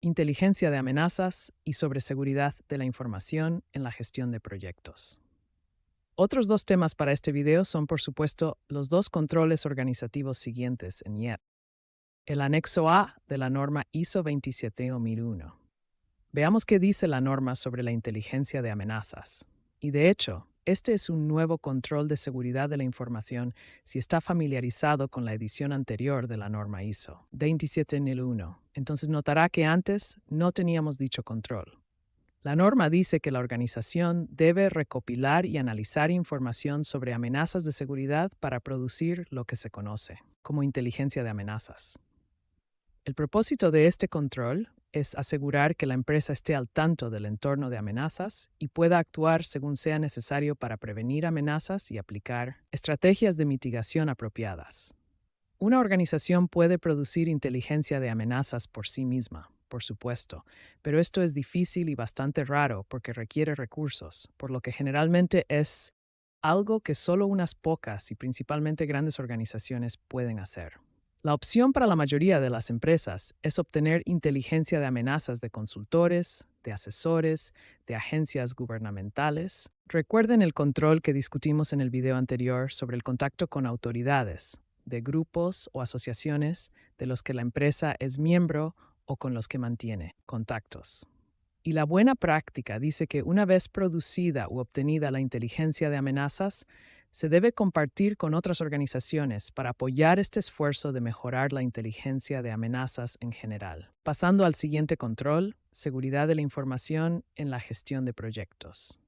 inteligencia de amenazas y sobre seguridad de la información en la gestión de proyectos. Otros dos temas para este video son, por supuesto, los dos controles organizativos siguientes en IEP. El anexo A de la norma ISO 27001. Veamos qué dice la norma sobre la inteligencia de amenazas. Y de hecho, este es un nuevo control de seguridad de la información si está familiarizado con la edición anterior de la norma ISO 27001. Entonces notará que antes no teníamos dicho control. La norma dice que la organización debe recopilar y analizar información sobre amenazas de seguridad para producir lo que se conoce como inteligencia de amenazas. El propósito de este control es asegurar que la empresa esté al tanto del entorno de amenazas y pueda actuar según sea necesario para prevenir amenazas y aplicar estrategias de mitigación apropiadas. Una organización puede producir inteligencia de amenazas por sí misma, por supuesto, pero esto es difícil y bastante raro porque requiere recursos, por lo que generalmente es algo que solo unas pocas y principalmente grandes organizaciones pueden hacer. La opción para la mayoría de las empresas es obtener inteligencia de amenazas de consultores, de asesores, de agencias gubernamentales. Recuerden el control que discutimos en el video anterior sobre el contacto con autoridades, de grupos o asociaciones de los que la empresa es miembro o con los que mantiene contactos. Y la buena práctica dice que una vez producida u obtenida la inteligencia de amenazas, se debe compartir con otras organizaciones para apoyar este esfuerzo de mejorar la inteligencia de amenazas en general. Pasando al siguiente control, seguridad de la información en la gestión de proyectos.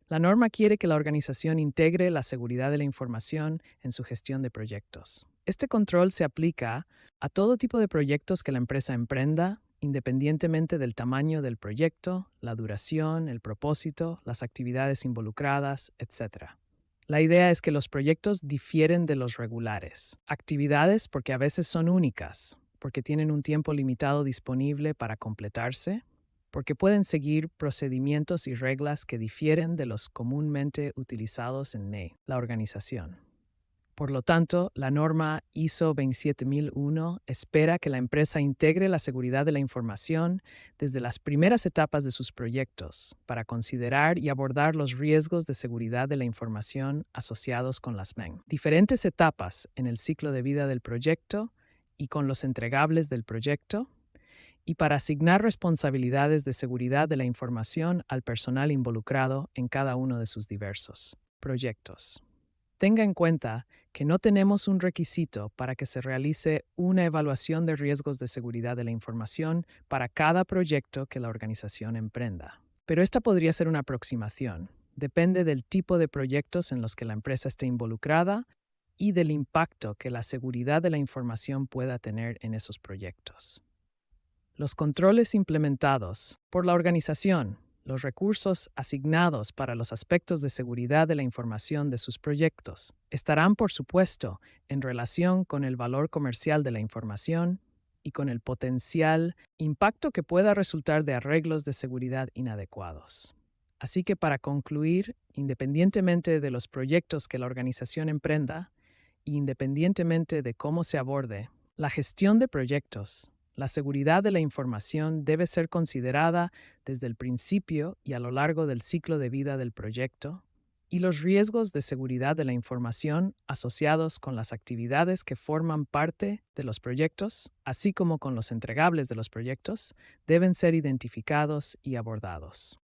La norma quiere que la organización integre la seguridad de la información en su gestión de proyectos. Este control se aplica a todo tipo de proyectos que la empresa emprenda, independientemente del tamaño del proyecto, la duración, el propósito, las actividades involucradas, etc. La idea es que los proyectos difieren de los regulares. Actividades porque a veces son únicas, porque tienen un tiempo limitado disponible para completarse, porque pueden seguir procedimientos y reglas que difieren de los comúnmente utilizados en la organización. Por lo tanto, la norma ISO 27001 espera que la empresa integre la seguridad de la información desde las primeras etapas de sus proyectos para considerar y abordar los riesgos de seguridad de la información asociados con las diferentes etapas en el ciclo de vida del proyecto y con los entregables del proyecto, y para asignar responsabilidades de seguridad de la información al personal involucrado en cada uno de sus diversos proyectos. Tenga en cuenta que no tenemos un requisito para que se realice una evaluación de riesgos de seguridad de la información para cada proyecto que la organización emprenda. Pero esta podría ser una aproximación. Depende del tipo de proyectos en los que la empresa esté involucrada y del impacto que la seguridad de la información pueda tener en esos proyectos. Los controles implementados por la organización, los recursos asignados para los aspectos de seguridad de la información de sus proyectos, estarán, por supuesto, en relación con el valor comercial de la información y con el potencial impacto que pueda resultar de arreglos de seguridad inadecuados. Así que para concluir, independientemente de los proyectos que la organización emprenda, e independientemente de cómo se aborde, la gestión de proyectos, la seguridad de la información debe ser considerada desde el principio y a lo largo del ciclo de vida del proyecto, y los riesgos de seguridad de la información asociados con las actividades que forman parte de los proyectos, así como con los entregables de los proyectos, deben ser identificados y abordados.